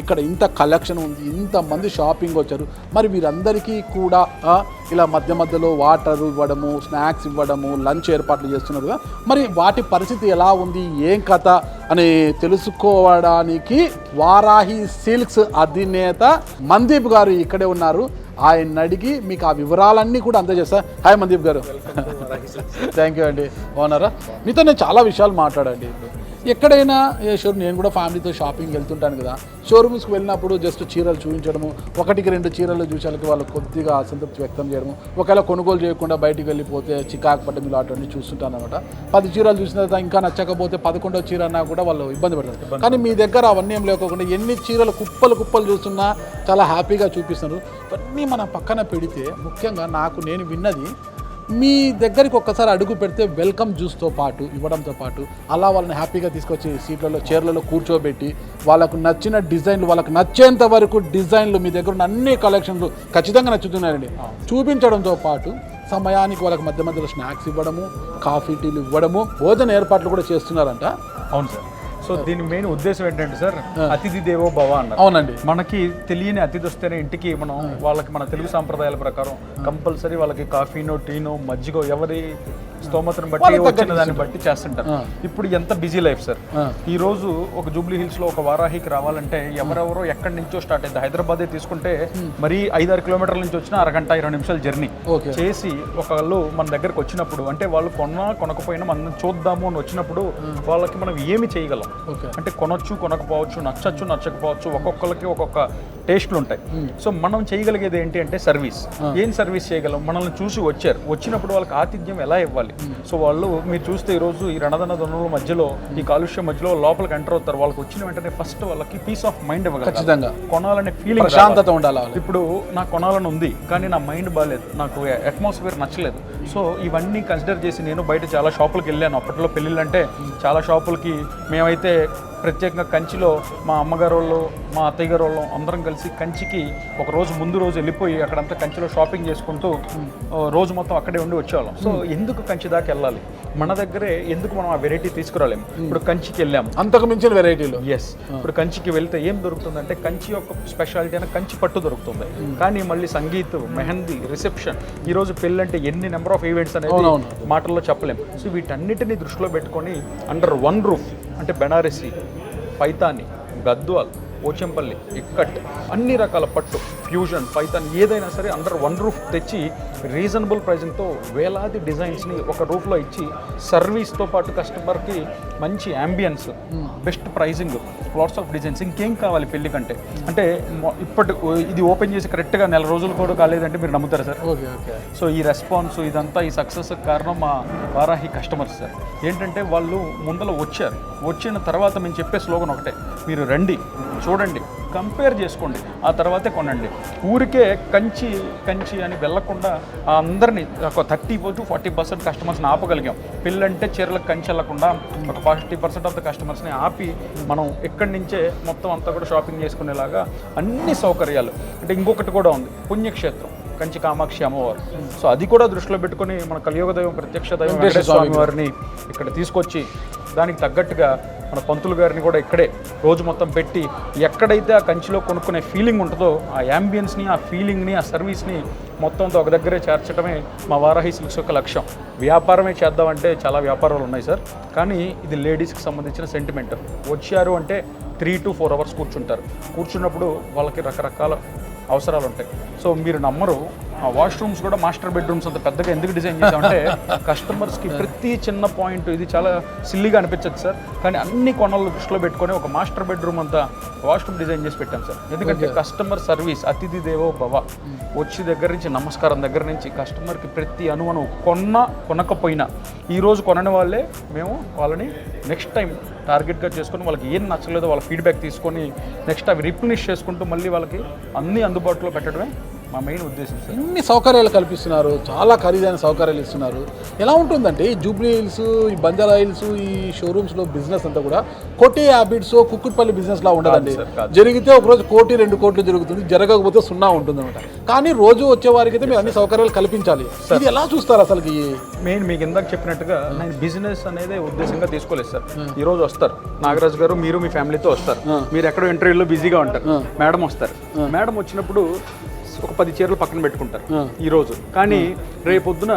ఇక్కడ ఇంత కలెక్షన్ ఉంది, ఇంతమంది షాపింగ్ వచ్చారు. మరి వీరందరికీ కూడా ఇలా మధ్య మధ్యలో వాటర్ ఇవ్వడము, స్నాక్స్ ఇవ్వడము, లంచ్ ఏర్పాట్లు చేస్తున్నారు కదా. మరి వాటి పరిస్థితి ఎలా ఉంది, ఏం కథ అని తెలుసుకోవడానికి వారాహి సిల్క్స్ అధినేత మందీప్ గారు ఇక్కడే ఉన్నారు. ఆయన అడిగి మీకు ఆ వివరాలన్నీ కూడా అందజేస్తా. హాయ్ మందీప్ గారు. థ్యాంక్ యూ అండి. బాగున్నారా? మీతో నేను చాలా విషయాలు మాట్లాడండి. ఎక్కడైనా షోరూమ్, నేను కూడా ఫ్యామిలీతో షాపింగ్ వెళ్తుంటాను కదా, షోరూమ్స్కి వెళ్ళినప్పుడు జస్ట్ చీరలు చూపించడము, 1-2 చీరలు చూసాలకి వాళ్ళు కొద్దిగా అసంతృప్తి వ్యక్తం చేయడము, ఒకవేళ కొనుగోలు చేయకుండా బయటికి వెళ్ళిపోతే చికాకు పడ్డ మీరు అటువంటి చూస్తుంటాను అనమాట. 10 చీరలు చూసిన తర్వాత ఇంకా నచ్చకపోతే 11వ చీర అన్నా కూడా వాళ్ళు ఇబ్బంది పడతారు. కానీ మీ దగ్గర అవన్నీ ఏం లేకుండా ఎన్ని చీరలు కుప్పలు చూస్తున్నా చాలా హ్యాపీగా చూపిస్తున్నారు. ఇవన్నీ మనం పక్కన పెడితే ముఖ్యంగా నేను విన్నది, మీ దగ్గరికి ఒక్కసారి అడుగు పెడితే వెల్కమ్ జ్యూస్తో పాటు ఇవ్వడంతో పాటు అలా వాళ్ళని హ్యాపీగా తీసుకొచ్చి సీట్లలో చైర్లలో కూర్చోబెట్టి వాళ్ళకు నచ్చిన డిజైన్లు, వాళ్ళకు నచ్చేంత వరకు డిజైన్లు, మీ దగ్గర ఉన్న అన్ని కలెక్షన్లు ఖచ్చితంగా నచ్చుతున్నాయండి చూపించడంతో పాటు సమయానికి వాళ్ళకి మధ్య మధ్యలో స్నాక్స్ ఇవ్వడము, కాఫీ టీలు ఇవ్వడము, భోజన ఏర్పాట్లు కూడా చేస్తున్నారంట. అవును సార్. సో దీని మెయిన్ ఉద్దేశం ఏంటంటే సార్, అతిథి దేవో భవ అన్నారు. అవునండి. మనకి తెలియని అతిథి వస్తేనే ఇంటికి మనం వాళ్ళకి మన తెలుగు సాంప్రదాయాల ప్రకారం కంపల్సరీ వాళ్ళకి కాఫీనో, టీనో, మజ్జిగో ఎవరి స్తోమతను బట్టి వచ్చిన దాన్ని బట్టి చేస్తుంటారు. ఇప్పుడు ఎంత బిజీ లైఫ్ సార్. ఈ రోజు ఒక జూబ్లీ హిల్స్ లో ఒక వారాహికి రావాలంటే ఎవరెవరో ఎక్కడి నుంచో స్టార్ట్ అయింది. హైదరాబాదే తీసుకుంటే మరి 5-6 కిలోమీటర్ల నుంచి వచ్చిన అరగంట 20 నిమిషాల జర్నీ చేసి ఒకళ్ళు మన దగ్గరకు వచ్చినప్పుడు, అంటే వాళ్ళు కొనకపోయినా మనం చూద్దాము అని వచ్చినప్పుడు వాళ్ళకి మనం ఏమి చేయగలం అంటే కొనొచ్చు, కొనకపోవచ్చు, నచ్చకపోవచ్చు, ఒక్కొక్కరికి ఒక్కొక్క టేస్ట్లు ఉంటాయి. సో మనం చేయగలిగేది ఏంటి అంటే సర్వీస్. ఏం సర్వీస్ చేయగలం? మనల్ని చూసి వచ్చినప్పుడు వాళ్ళకి ఆతిథ్యం ఎలా ఇవ్వాలి? సో వాళ్ళు మీరు చూస్తే ఈరోజు ఈ రణదన ధనుల మధ్యలో, ఈ కాలుష్యం మధ్యలో లోపలికి ఎంటర్ అవుతారు. వాళ్ళకి వచ్చిన వెంటనే ఫస్ట్ వాళ్ళకి పీస్ ఆఫ్ మైండ్ ఇవ్వగలరు, కొనాలనే ఫీలింగ్, ప్రశాంతత ఉండాలి. ఇప్పుడు నాకు కొనాలని ఉంది కానీ నా మైండ్ బాగాలేదు, నాకు అట్మాస్ఫియర్ నచ్చలేదు. సో ఇవన్నీ కన్సిడర్ చేసి నేను బయట చాలా షాపులకు వెళ్ళాను. అప్పట్లో పెళ్ళిళ్ళంటే చాలా షాపులకి మేమైతే ప్రత్యేకంగా కంచిలో మా అమ్మగారు వాళ్ళు, మా అత్తయ్య గారు వాళ్ళు అందరం కలిసి కంచికి ఒక రోజు ముందు రోజు వెళ్ళిపోయి అక్కడంతా కంచిలో షాపింగ్ చేసుకుంటూ రోజు మొత్తం అక్కడే ఉండి వచ్చేవాళ్ళం. సో ఎందుకు కంచి దాకా వెళ్ళాలి? మన దగ్గరే ఎందుకు మనం ఆ వెరైటీ తీసుకురాలేము? ఇప్పుడు కంచికి వెళ్ళాము, అంతకు మించిన వెరైటీలు. ఎస్. ఇప్పుడు కంచికి వెళ్తే ఏం దొరుకుతుందంటే కంచి యొక్క స్పెషాలిటీ అయినా కంచి పట్టు దొరుకుతుంది. కానీ మళ్ళీ సంగీత్, మెహందీ, రిసెప్షన్, ఈ రోజు పెళ్ళంటే ఎన్ని నెంబర్ ఆఫ్ ఈవెంట్స్ అనేది మాటల్లో చెప్పలేము. సో వీటన్నిటిని దృష్టిలో పెట్టుకొని అండర్ వన్ రూఫ్ అంటే బెనారసి, పైతాని, గద్వాల్, పోచంపల్లి, ఇక్కట్, అన్ని రకాల పట్టు, ఫ్యూజన్, పైతాన్ ఏదైనా సరే అండర్ వన్ రూఫ్ తెచ్చి రీజనబుల్ ప్రైజింగ్తో వేలాది డిజైన్స్ని ఒక రూఫ్లో ఇచ్చి సర్వీస్తో పాటు కస్టమర్కి మంచి ambience, best pricing, lots of designs. ఇంకేం కావాలి పెళ్లి కంటే? అంటే ఇది ఓపెన్ చేసి కరెక్ట్గా 4 రోజులు కూడా కాలేదంటే మీరు నమ్ముతారు సార్. సో ఈ రెస్పాన్స్ ఇదంతా ఈ సక్సెస్ కారణం మా వారాహి కస్టమర్స్ సార్. ఏంటంటే వాళ్ళు ముందర వచ్చిన తర్వాత మేము చెప్పే స్లోగన్ ఒకటే, మీరు రండి, చూడండి, కంపేర్ చేసుకోండి, ఆ తర్వాతే కొనండి. ఊరికే కంచి అని వెళ్ళకుండా అందరినీ ఒక 30-40% కస్టమర్స్ని ఆపగలిగాం. పెళ్ళంటే చీరలకు కంచి వెళ్ళకుండా ఒక 40% ఆఫ్ ద కస్టమర్స్ని ఆపి మనం ఇక్కడి నుంచే మొత్తం అంతా కూడా షాపింగ్ చేసుకునేలాగా అన్ని సౌకర్యాలు. అంటే ఇంకొకటి కూడా ఉంది, పుణ్యక్షేత్రం కంచి కామాక్షి అమ్మవారు. సో అది కూడా దృష్టిలో పెట్టుకుని మన కలియుగ దైవం, ప్రత్యక్ష దైవం వెంకటేశ్వర స్వామి వారిని ఇక్కడ తీసుకొచ్చి దానికి తగ్గట్టుగా మన పంతులు గారిని కూడా ఇక్కడే రోజు మొత్తం పెట్టి ఎక్కడైతే ఆ కంచిలో కొనుక్కునే ఫీలింగ్ ఉంటుందో ఆ యాంబియన్స్ని, ఆ ఫీలింగ్ని, ఆ సర్వీస్ని మొత్తంతో ఒక దగ్గరే చేర్చడమే మా వారాహి సిల్క్స్ యొక్క లక్ష్యం. వ్యాపారమే చేద్దామంటే చాలా వ్యాపారాలు ఉన్నాయి సార్, కానీ ఇది లేడీస్కి సంబంధించిన సెంటిమెంట్. వచ్చారు అంటే 3 to 4 hours కూర్చున్నప్పుడు వాళ్ళకి రకరకాల అవసరాలు ఉంటాయి. సో మీరు నమ్మరు, ఆ వాష్రూమ్స్ కూడా మాస్టర్ బెడ్రూమ్స్ అంత పెద్దగా ఎందుకు డిజైన్ చేసామంటే కస్టమర్స్కి ప్రతి చిన్న పాయింట్, ఇది చాలా సిల్లీగా అనిపించదు సార్, కానీ అన్ని కొనలు దృష్టిలో పెట్టుకొని ఒక మాస్టర్ బెడ్రూమ్ అంతా వాష్రూమ్ డిజైన్ చేసి పెట్టాం సార్. ఎందుకంటే కస్టమర్ సర్వీస్, అతిథి దేవో భవ, వచ్చి దగ్గర నుంచి నమస్కారం దగ్గర నుంచి కస్టమర్కి ప్రతి అనువను కొనకపోయినా ఈరోజు కొనని వాళ్ళే మేము వాళ్ళని నెక్స్ట్ టైం టార్గెట్గా చేసుకొని వాళ్ళకి ఏం నచ్చలేదో వాళ్ళ ఫీడ్బ్యాక్ తీసుకొని నెక్స్ట్ అవి రిప్లినిష్ చేసుకుంటూ మళ్ళీ వాళ్ళకి అన్నీ అందుబాటులో పెట్టడమే మా మెయిన్ ఉద్దేశం సార్. ఇన్ని సౌకర్యాలు కల్పిస్తున్నారు, చాలా ఖరీదైన సౌకర్యాలు ఇస్తున్నారు. ఎలా ఉంటుందంటే ఈ జూబ్లీ హిల్స్, ఈ బంజారా హిల్స్, ఈ షోరూమ్స్లో బిజినెస్ అంతా కూడా కోటి హ్యాబిట్స్, కుక్కుట్పల్లి బిజినెస్ లా ఉండదండి. జరిగితే ఒకరోజు 1-2 కోట్లు జరుగుతుంది, జరగకపోతే 0 ఉంటుంది అనమాట. కానీ రోజు వచ్చే వారికి అయితే మీరు అన్ని సౌకర్యాలు కల్పించాలి. ఇది ఎలా చూస్తారు అసలు? మెయిన్ మీకు ఇందాక చెప్పినట్టుగా నేను బిజినెస్ అనేది ఉద్దేశంగా తీసుకోలేదు సార్. ఈ రోజు వస్తారు నాగరాజు గారు, మీరు మీ ఫ్యామిలీతో వస్తారు, మీరు ఎక్కడో ఇంటర్వ్యూలో బిజీగా ఉంటారు, మేడం వస్తారు. మేడం వచ్చినప్పుడు ఒక 10 చీరలు పక్కన పెట్టుకుంటారు ఈ రోజు. కానీ రేపొద్దున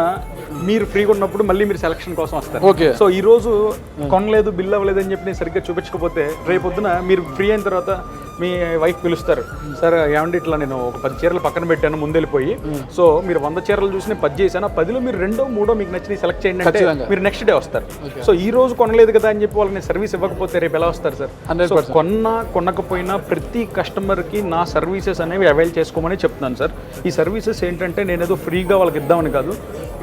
మీరు ఫ్రీగా ఉన్నప్పుడు మళ్ళీ మీరు సెలక్షన్ కోసం వస్తారు. సో ఈ రోజు కొనలేదు, బిల్ అవ్వలేదు అని చెప్పి నేను సరిగ్గా చూపించకపోతే రేపొద్దున మీరు ఫ్రీ అయిన తర్వాత మీ వైఫ్ పిలుస్తారు, సార్ ఏమండి ఇట్లా నేను ఒక 10 చీరలు పక్కన పెట్టాను ముందెళ్ళిపోయి, సో మీరు 100 చీరలు చూసి నేను 10 చేశాను, 10లో మీరు 2-3 మీకు నచ్చి సెలెక్ట్ చేయండి అంటే మీరు నెక్స్ట్ డే వస్తారు. సో ఈ రోజు కొనలేదు కదా అని చెప్పి వాళ్ళని సర్వీస్ ఇవ్వకపోతే రేపు ఎలా వస్తారు సార్? సో కొనకపోయినా ప్రతి కస్టమర్కి నా సర్వీసెస్ అనేవి అవైల్ చేసుకోమని చెప్తున్నాను సార్. ఈ సర్వీసెస్ ఏంటంటే నేను ఏదో ఫ్రీగా వాళ్ళకి ఇద్దామని కాదు,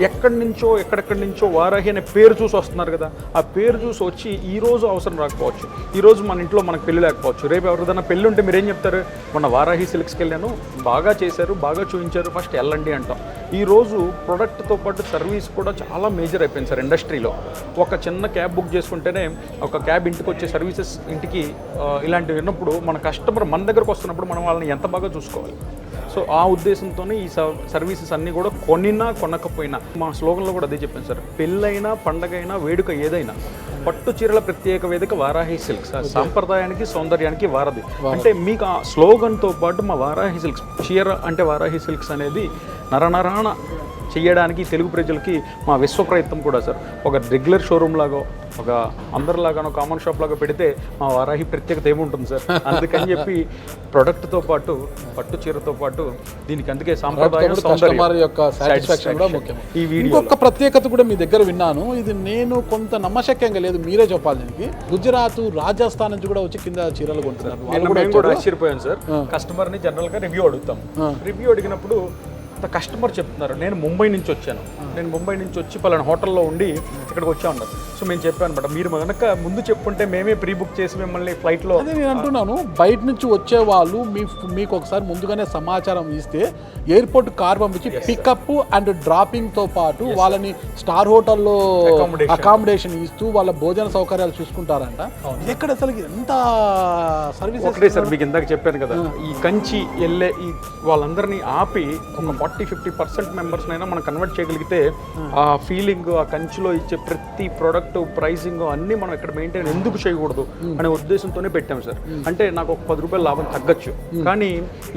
ఎక్కడి నుంచో వారాహి అనే పేరు చూసి వస్తున్నారు కదా, ఆ పేరు చూసి వచ్చి ఈ రోజు అవసరం రాకపోవచ్చు, ఈ రోజు మన ఇంట్లో మనకు పెళ్లి లేకపోవచ్చు, రేపు ఎవరిదైనా పెళ్లి ఉంటే మీరేం చెప్తారు? మొన్న వారాహి సిల్క్స్కి వెళ్ళాను, బాగా చేశారు, బాగా చూపించారు, ఫస్ట్ వెళ్ళండి అంటాం. ఈ రోజు ప్రొడక్ట్తో పాటు సర్వీస్ కూడా చాలా మేజర్ అయిపోయింది సార్ ఇండస్ట్రీలో. ఒక చిన్న క్యాబ్ బుక్ చేసుకుంటేనే ఒక క్యాబ్ ఇంటికి వచ్చే సర్వీసెస్ ఇంటికి ఇలాంటివి ఉన్నప్పుడు మన కస్టమర్ మన దగ్గరకు వస్తున్నప్పుడు మనం వాళ్ళని ఎంత బాగా చూసుకోవాలి. సో ఆ ఉద్దేశంతోనే ఈ సర్వీసెస్ అన్నీ కూడా కొనకపోయినా మా స్లోగన్లో కూడా అదే చెప్పాను సార్. పెళ్ళైనా, పండగైనా, వేడుక ఏదైనా పట్టు చీరల ప్రత్యేక వేదిక వారాహి సిల్క్స్. సాంప్రదాయానికి, సౌందర్యానికి వారధి. అంటే మీకు ఆ స్లోగన్తో పాటు మా వారాహి సిల్క్స్, చీర అంటే వారాహి సిల్క్స్ అనేది నరనరాన చేయడానికి తెలుగు ప్రజలకి మా విశ్వ ప్రయత్నం కూడా సార్. ఒక రెగ్యులర్ షోరూమ్ లాగా, ఒక అందరిలాగానో కామన్ షాప్ లాగా పెడితే మా వారాహి ప్రత్యేకత ఏముంటుంది సార్? అందుకని చెప్పి ప్రొడక్ట్తో పాటు, పట్టు చీరతో పాటు దీనికి అందుకే సాంప్రదాయం, కస్టమర్ యొక్క సాటిస్ఫాక్షన్ కూడా ముఖ్యం. ఈ ఇంకొక ప్రత్యేకత కూడా మీ దగ్గర విన్నాను, ఇది నేను కొంత నమ్మశక్యంగా లేదు, మీరే చెప్పాలి. దీనికి గుజరాత్, రాజస్థాన్ నుంచి కూడా వచ్చి కింద చీరలు కొంటున్నారు. మేము కూడా ఆశ్చర్యపోయాను సార్. కస్టమర్ని జనరల్గా రివ్యూ అడుగుతాం. రివ్యూ అడిగినప్పుడు కస్టమర్ చెప్తున్నారు, నేను ముంబై నుంచి వచ్చాను, నేను ముంబై నుంచి వచ్చి పలానా హోటల్లో ఉండి ఇక్కడికి వచ్చా ఉన్నారు. సో మేము చెప్పాను అనమాట, మీరు కనుక ముందు చెప్పుంటే మేమే ప్రీ బుక్ చేసి మిమ్మల్ని ఫ్లైట్లో. అదే నేను అంటున్నాను, బయట నుంచి వచ్చే వాళ్ళు మీకు ఒకసారి ముందుగానే సమాచారం ఇస్తే ఎయిర్పోర్ట్ కార్ పంపించి పికప్ అండ్ డ్రాపింగ్తో పాటు వాళ్ళని స్టార్ హోటల్లో అకామిడేషన్ ఇస్తూ వాళ్ళ భోజన సౌకర్యాలు చూసుకుంటారంట. ఎక్కడ అసలు ఎంత సర్వీస్? ఒకటే సార్, మీకు ఇందాక చెప్పాను కదా, ఈ కంచి వెళ్ళే ఈ వాళ్ళందరినీ ఆపి ఒక 40-50% మెంబర్స్నైనా మనం కన్వర్ట్ చేయగలిగితే ఆ ఫీలింగ్, ఆ కంచిలో ఇచ్చే ప్రతి ప్రోడక్ట్ ప్రైసింగ్ అన్నీ మనం ఇక్కడ మెయింటైన్ ఎందుకు చేయకూడదు అనే ఉద్దేశంతోనే పెట్టాం సార్. అంటే నాకు ఒక 10 రూపాయలు లాభం తగ్గచ్చు, కానీ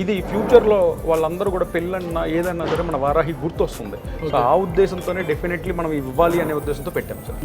ఇది ఫ్యూచర్లో వాళ్ళందరూ కూడా పెళ్ళన్నా ఏదన్నా సరే మన వారాహి గుర్తొస్తుంది. సో ఆ ఉద్దేశంతోనే డెఫినెట్లీ మనం ఇవ్వాలి అనే ఉద్దేశంతో పెట్టాం సార్.